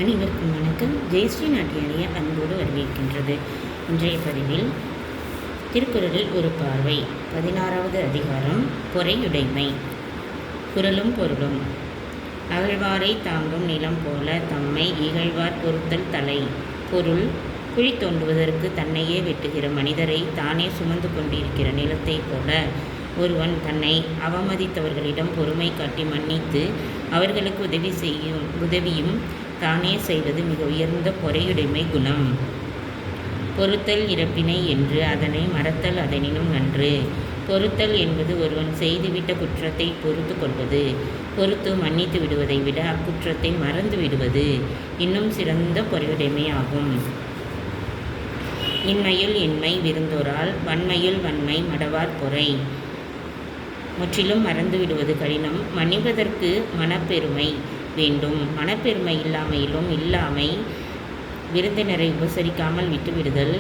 அனைவருக்கும் வணக்கம். ஜெயஸ்ரீ நாட்டியாரிய அன்போடு வரவேற்கின்றது. இன்றைய பதிவில் திருக்குறளில் ஒரு பார்வை, 16வது அதிகாரம், பொறையுடைமை. குறளும் பொருளும். அகழ்வாரை தாங்கும் நிலம் போல தம்மை இகழ்வார் பொறுத்தல் தலை. பொருள்: குழி தோண்டுவதற்கு தன்னையே வெட்டுகிற மனிதரை தானே சுமந்து கொண்டிருக்கிற நிலத்தை போல ஒருவன் தன்னை அவமதித்தவர்களிடம் பொறுமை காட்டி மன்னித்து அவர்களுக்கு உதவியும் தானே செய்வது மிக உயர்ந்த பொறையுடைமை குணம். பொறுத்தல் இறப்பினை என்று அதனை மறத்தல் அதனினும் நன்று. பொறுத்தல் என்பது ஒருவன் செய்துவிட்ட குற்றத்தை பொறுத்து கொள்வது. பொறுத்து மன்னித்து விடுவதை விட அக்குற்றத்தை மறந்து விடுவது இன்னும் சிறந்த பொறையுடைமை ஆகும். இன்மையுள் இன்மை விருந்தோரால் வன்மையுள் வன்மை மடவார் பொறை. முற்றிலும் மறந்து விடுவது கடினம். மன்னிப்பதற்கு மனப்பெருமை வேண்டும். மனப்பெருமை இல்லாமையிலும் இல்லாமை விருந்தினரை உபசரிக்காமல் விட்டுவிடுதல்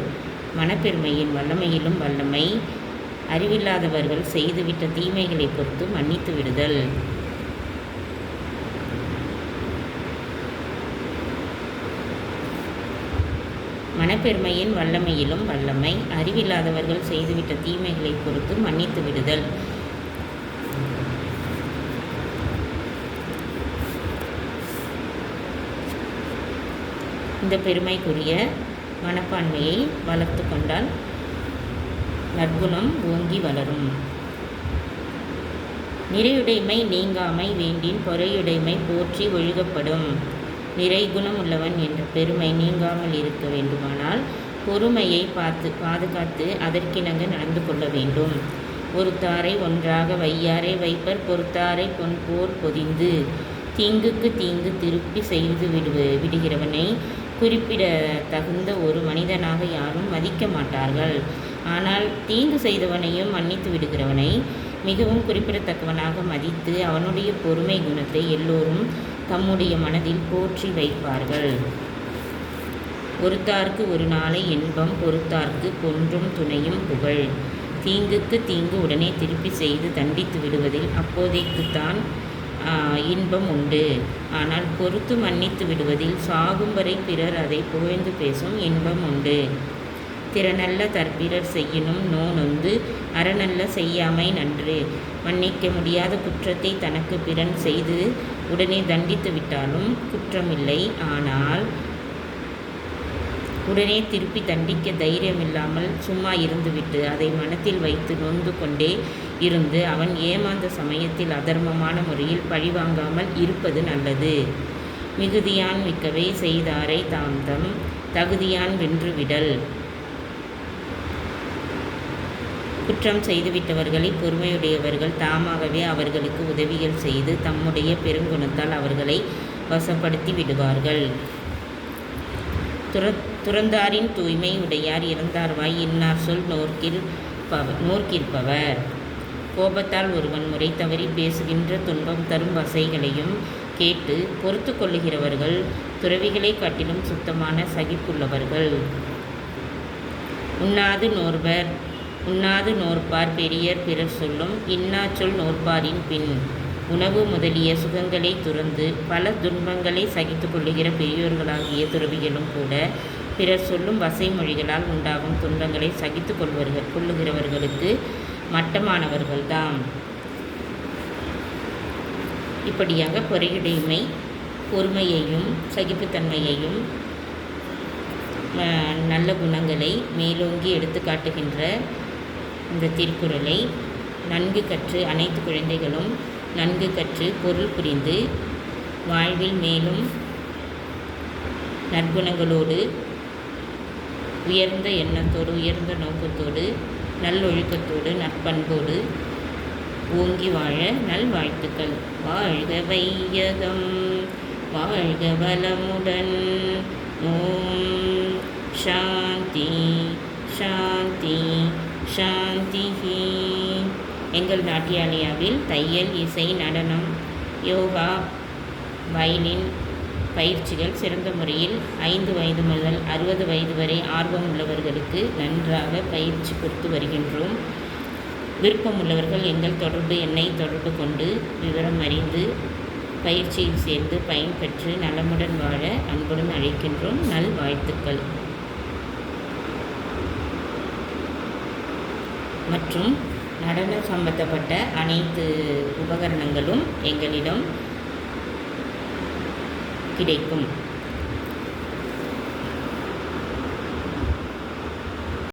மனப்பெருமையின் வல்லமையிலும் வல்லமை. அறிவில்லாதவர்கள் செய்துவிட்ட தீமைகளை பொறுத்து மன்னித்து விடுதல். மனப்பெருமையின் வல்லமையிலும் வல்லமை. அறிவில்லாதவர்கள் செய்துவிட்ட தீமைகளை பொறுத்து மன்னித்து விடுதல். இந்த பெருமைக்குரிய மனப்பான்மையை வளர்த்து கொண்டால் நற்குணம் ஓங்கி வளரும். நிறையுடைமை நீங்காமை வேண்டின் பொறையுடைமை போற்றி ஒழுகப்படும். நிறைகுணம் உள்ளவன் என்ற பெருமை நீங்காமல் இருக்க வேண்டுமானால் பொறுமையை பாதுகாத்து அதற்கிணங்க நடந்து கொள்ள வேண்டும். ஒருத்தாரை ஒன்றாக வையாரை வைப்பர் பொறுத்தாரை பொன்போல் பொதிந்து. தீங்குக்கு தீங்கு திருப்பி செய்து விடுகிறவனை குறிப்பிட தகுந்த ஒரு மனிதனாக யாரும் மதிக்க மாட்டார்கள். ஆனால் தீங்கு செய்தவனையும் மன்னித்து விடுகிறவனை மிகவும் குறிப்பிடத்தக்கவனாக மதித்து அவனுடைய பொறுமை குணத்தை எல்லோரும் தம்முடைய மனதில் போற்றி வைப்பார்கள். ஒருத்தார்க்கு ஒரு நாளை இன்பம் பொறுத்தார்க்கு பொன்றும் துணையும் புகழ். தீங்குக்கு தீங்கு உடனே திருப்பி செய்து தண்டித்து விடுவதில் அப்போதைக்குத்தான் இன்பம் உண்டு. ஆனால் பொறுத்து மன்னித்து விடுவதில் சாகும் வரை பிறர் அதை புகழ்ந்து பேசும் இன்பம் உண்டு. திறனல்ல தற்பிறர் செய்யினும் நொந்து அறநல்ல செய்யாமை நன்று. மன்னிக்க முடியாத குற்றத்தை தனக்கு பிறன் செய்து உடனே தண்டித்து விட்டாலும் குற்றமில்லை. ஆனால் உடனே திருப்பி தண்டிக்க தைரியமில்லாமல் சும்மா இருந்துவிட்டு அதை மனத்தில் வைத்து நொந்து கொண்டே இருந்து அவன் ஏமாந்த சமயத்தில் அதர்மமான முறையில் பழிவாங்காமல் இருப்பது நல்லது. மிகுதியான் மிக்கவை செய்தாரை தாம் தகுதியான் வென்றுவிடல். குற்றம் செய்துவிட்டவர்களை பொறுமையுடையவர்கள் தாமாகவே அவர்களுக்கு உதவிகள் செய்து தம்முடைய பெருங்குணத்தால் அவர்களை வசப்படுத்தி விடுவார்கள். துறந்தாரின் தூய்மை உடையார் இறந்தார்வாய் இன்னார் சொல் நோர்க்கிற்பவர். கோபத்தால் ஒருவன் முறை தவறி பேசுகின்ற துன்பம் தரும் வசைகளையும் கேட்டு பொறுத்து கொள்ளுகிறவர்கள் துறவிகளை காட்டிலும் சுத்தமான சகிப்புள்ளவர்கள். உண்ணாது நோற்பார் பெரியர் பிறர் சொல்லும் இன்னா சொல் நோற்பாரின் பின். உணவு முதலிய சுகங்களை துறந்து பல துன்பங்களை சகித்து கொள்ளுகிற பெரியோர்களாகிய துறவிகளும் கூட பிறர் சொல்லும் வசை மொழிகளால் உண்டாகும் துன்பங்களை சகித்து கொள்ளுகிறவர்களுக்கு மட்டமானவர்கள்தாம். இப்படியாக பொறையுடைமை பொறுமையையும் சகிப்புத்தன்மையையும் நல்ல குணங்களை மேலோங்கி எடுத்து காட்டுகின்ற இந்த திருக்குறளை நன்கு கற்று அனைத்து குழந்தைகளும் நன்கு கற்று பொருள் புரிந்து வாழ்வில் மேலும் நற்குணங்களோடு உயர்ந்த எண்ணத்தோடு உயர்ந்த நோக்கத்தோடு நல்லொழுக்கத்தோடு நற்பண்போடு ஓங்கி வாழ நல்வாழ்த்துக்கள். வாழ்க வையகம் வாழ்க வளமுடன். ஓம் சாந்தி சாந்தி சாந்தி. எங்கள் நாட்டியாலயாவில் தையல், இசை, நடனம், யோகா, வயலின் பயிற்சிகள் சிறந்த முறையில் 5 வயது முதல் 60 வயது வரை ஆர்வம் உள்ளவர்களுக்கு நன்றாக பயிற்சி கொடுத்து வருகின்றோம். விருப்பம் உள்ளவர்கள் எங்கள் தொடர்பு எண்ணை தொடர்பு கொண்டு விவரம் அறிந்து பயிற்சியில் சேர்ந்து பயன்பெற்று நலமுடன் வாழ அன்புடன் அழைக்கின்றோம். நல்வாழ்த்துக்கள். மற்றும் நடனம் சம்பந்தப்பட்ட அனைத்து உபகரணங்களும் எங்களிடம் கிடைக்கும்.